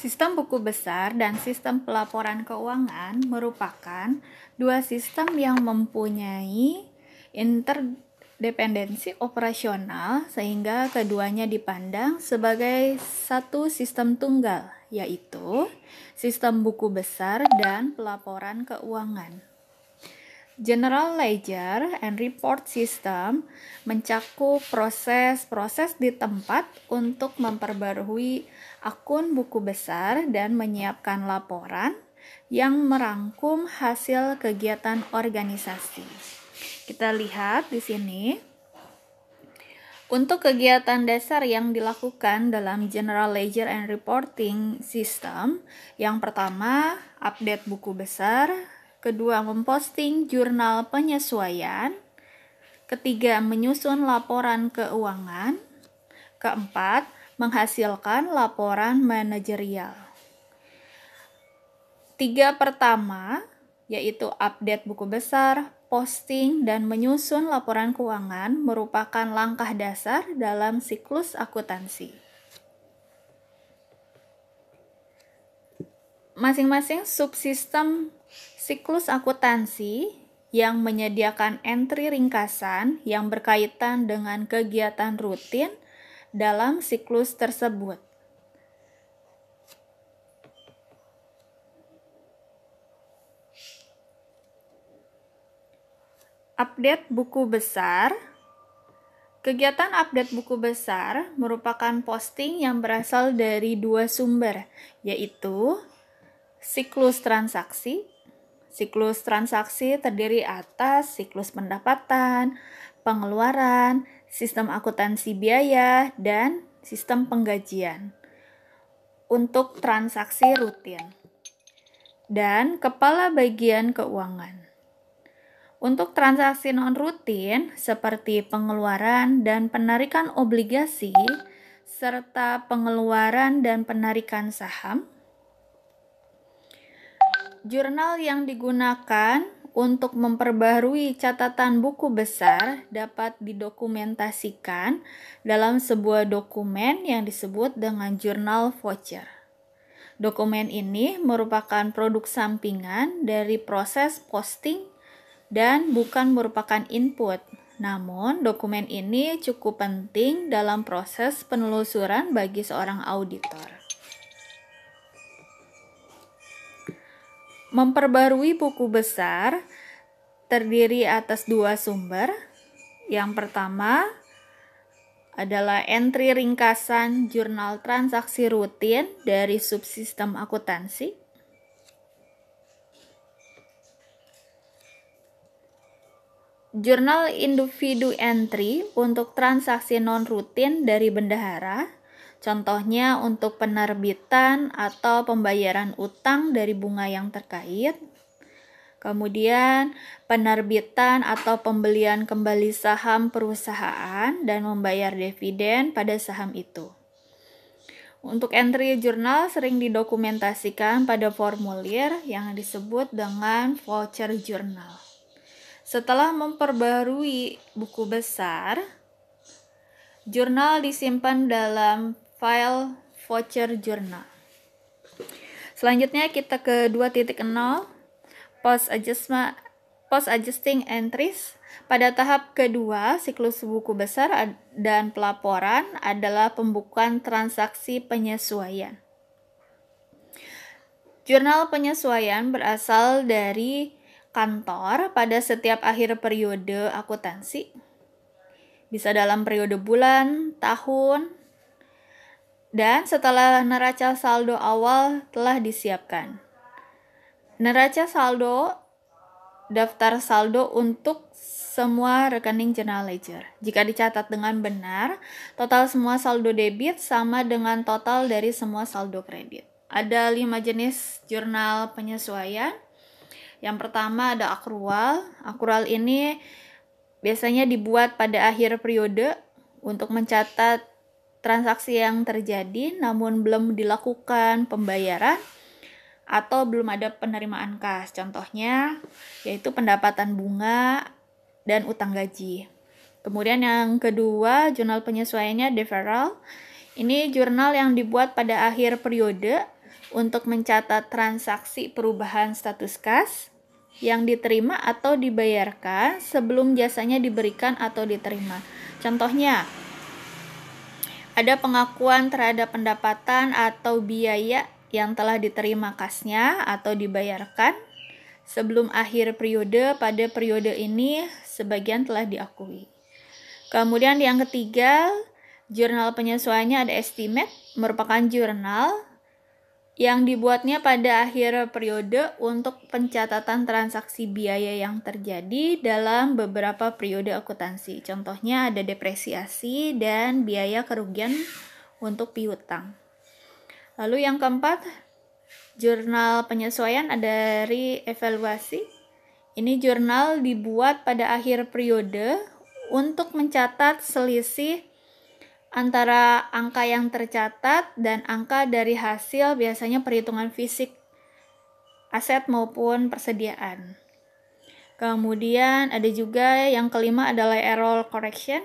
Sistem buku besar dan sistem pelaporan keuangan merupakan dua sistem yang mempunyai interdependensi operasional sehingga keduanya dipandang sebagai satu sistem tunggal, yaitu sistem buku besar dan pelaporan keuangan. General Ledger and Report System mencakup proses-proses di tempat untuk memperbarui akun buku besar dan menyiapkan laporan yang merangkum hasil kegiatan organisasi. Kita lihat di sini. Untuk kegiatan dasar yang dilakukan dalam General Ledger and Reporting System, yang pertama, update buku besar, kedua, memposting jurnal penyesuaian, ketiga, menyusun laporan keuangan, keempat, menghasilkan laporan manajerial. Tiga pertama, yaitu update buku besar, posting, dan menyusun laporan keuangan merupakan langkah dasar dalam siklus akuntansi. Masing-masing subsistem siklus akuntansi yang menyediakan entry ringkasan yang berkaitan dengan kegiatan rutin dalam siklus tersebut. Update buku besar. Kegiatan update buku besar merupakan posting yang berasal dari dua sumber, yaitu siklus transaksi. Siklus transaksi terdiri atas siklus pendapatan, pengeluaran, sistem akuntansi biaya, dan sistem penggajian untuk transaksi rutin, dan kepala bagian keuangan. Untuk transaksi non-rutin seperti pengeluaran dan penarikan obligasi, serta pengeluaran dan penarikan saham, jurnal yang digunakan untuk memperbarui catatan buku besar dapat didokumentasikan dalam sebuah dokumen yang disebut dengan jurnal voucher. Dokumen ini merupakan produk sampingan dari proses posting dan bukan merupakan input. Namun, dokumen ini cukup penting dalam proses penelusuran bagi seorang auditor. Memperbarui buku besar terdiri atas dua sumber. Yang pertama adalah entry ringkasan jurnal transaksi rutin dari subsistem akuntansi. Jurnal individu entry untuk transaksi non-rutin dari bendahara, contohnya untuk penerbitan atau pembayaran utang dari bunga yang terkait. Kemudian penerbitan atau pembelian kembali saham perusahaan dan membayar dividen pada saham itu. Untuk entry jurnal sering didokumentasikan pada formulir yang disebut dengan voucher jurnal. Setelah memperbarui buku besar, jurnal disimpan dalam file voucher jurnal. Selanjutnya kita ke 2.0, post adjusting entries. Pada tahap kedua, siklus buku besar dan pelaporan adalah pembukuan transaksi penyesuaian. Jurnal penyesuaian berasal dari kantor pada setiap akhir periode akuntansi, bisa dalam periode bulan, tahun, dan setelah neraca saldo awal telah disiapkan. Neraca saldo, daftar saldo untuk semua rekening General Ledger. Jika dicatat dengan benar, total semua saldo debit sama dengan total dari semua saldo kredit. Ada 5 jenis jurnal penyesuaian. Yang pertama ada akrual. Akrual ini biasanya dibuat pada akhir periode untuk mencatat transaksi yang terjadi namun belum dilakukan pembayaran atau belum ada penerimaan kas. Contohnya yaitu pendapatan bunga dan utang gaji. Kemudian yang kedua, jurnal penyesuaiannya deferral. Ini jurnal yang dibuat pada akhir periode untuk mencatat transaksi perubahan status kas yang diterima atau dibayarkan sebelum jasanya diberikan atau diterima. Contohnya, ada pengakuan terhadap pendapatan atau biaya yang telah diterima kasnya atau dibayarkan sebelum akhir periode. Pada periode ini sebagian telah diakui. Kemudian yang ketiga, jurnal penyesuaiannya ada estimate, merupakan jurnal yang dibuatnya pada akhir periode untuk pencatatan transaksi biaya yang terjadi dalam beberapa periode akuntansi. Contohnya ada depresiasi dan biaya kerugian untuk piutang. Lalu yang keempat, jurnal penyesuaian ada dari evaluasi. Ini jurnal dibuat pada akhir periode untuk mencatat selisih antara angka yang tercatat dan angka dari hasil biasanya perhitungan fisik aset maupun persediaan. Kemudian ada juga yang kelima adalah error correction.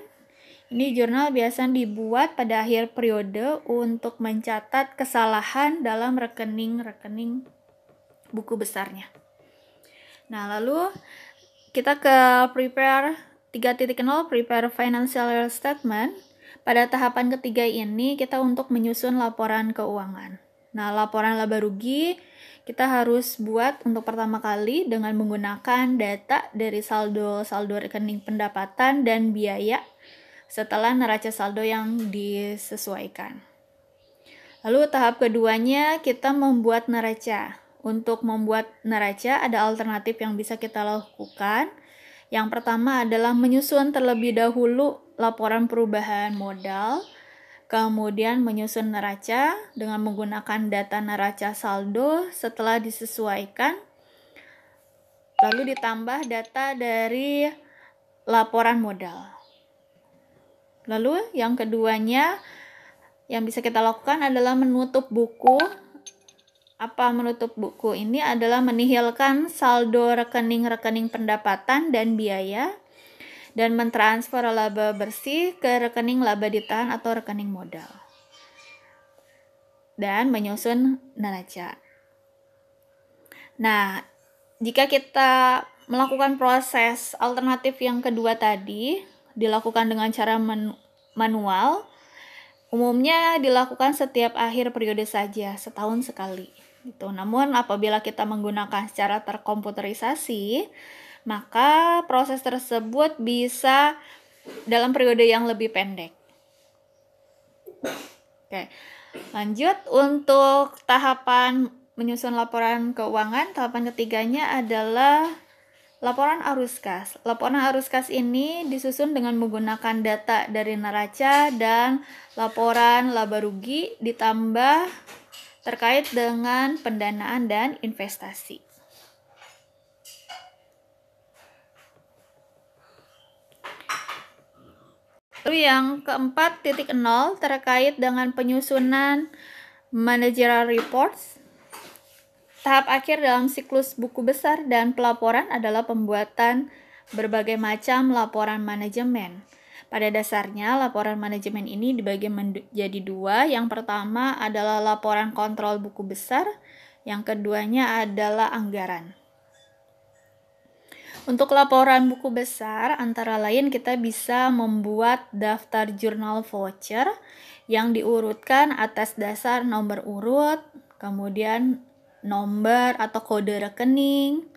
Ini jurnal biasanya dibuat pada akhir periode untuk mencatat kesalahan dalam rekening-rekening buku besarnya. Nah, lalu kita ke prepare 3.0, prepare financial statement. Pada tahapan ketiga ini kita untuk menyusun laporan keuangan. Nah, laporan laba rugi kita harus buat untuk pertama kali dengan menggunakan data dari saldo rekening pendapatan dan biaya setelah neraca saldo yang disesuaikan. Lalu tahap keduanya kita membuat neraca. Untuk membuat neraca ada alternatif yang bisa kita lakukan. Yang pertama adalah menyusun terlebih dahulu laporan perubahan modal, kemudian menyusun neraca dengan menggunakan data neraca saldo setelah disesuaikan, lalu ditambah data dari laporan modal. Lalu yang keduanya yang bisa kita lakukan adalah menutup buku. Apa menutup buku? Ini adalah menihilkan saldo rekening-rekening pendapatan dan biaya dan mentransfer laba bersih ke rekening laba ditahan atau rekening modal. Dan menyusun neraca. Nah, jika kita melakukan proses alternatif yang kedua tadi, dilakukan dengan cara manual, umumnya dilakukan setiap akhir periode saja, setahun sekali. Gitu. Namun apabila kita menggunakan secara terkomputerisasi, maka proses tersebut bisa dalam periode yang lebih pendek. Oke, lanjut untuk tahapan menyusun laporan keuangan. Tahapan ketiganya adalah laporan arus kas. Laporan arus kas ini disusun dengan menggunakan data dari neraca dan laporan laba rugi ditambah terkait dengan pendanaan dan investasi. Lalu yang keempat, 0 terkait dengan penyusunan managerial reports. Tahap akhir dalam siklus buku besar dan pelaporan adalah pembuatan berbagai macam laporan manajemen. Pada dasarnya, laporan manajemen ini dibagi menjadi dua. Yang pertama adalah laporan kontrol buku besar, yang keduanya adalah anggaran. Untuk laporan buku besar, antara lain kita bisa membuat daftar jurnal voucher yang diurutkan atas dasar nomor urut, kemudian nomor atau kode rekening,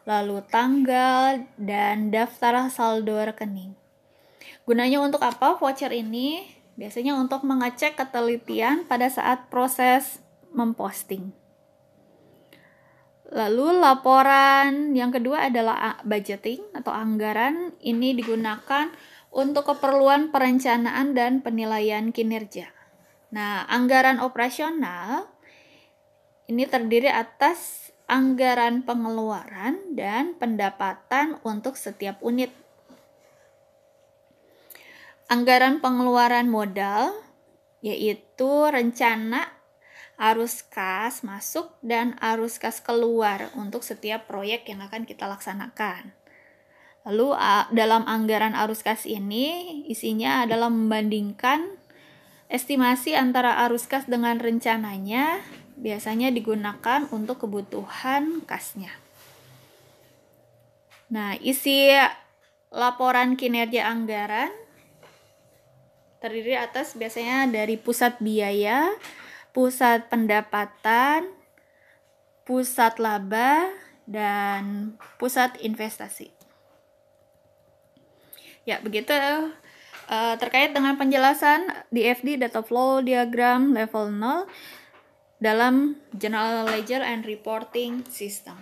lalu tanggal, dan daftar saldo rekening. Gunanya untuk apa voucher ini? Biasanya untuk mengecek ketelitian pada saat proses memposting. Lalu laporan yang kedua adalah budgeting atau anggaran. Ini digunakan untuk keperluan perencanaan dan penilaian kinerja. Nah, anggaran operasional ini terdiri atas anggaran pengeluaran dan pendapatan untuk setiap unit. Anggaran pengeluaran modal yaitu rencana arus kas masuk dan arus kas keluar untuk setiap proyek yang akan kita laksanakan. Lalu dalam anggaran arus kas ini isinya adalah membandingkan estimasi antara arus kas dengan rencananya biasanya digunakan untuk kebutuhan kasnya. Nah, isi laporan kinerja anggaran terdiri atas biasanya dari pusat biaya, pusat pendapatan, pusat laba, dan pusat investasi. Ya, begitu terkait dengan penjelasan DFD, Data Flow Diagram level 0 dalam General Ledger and Reporting System.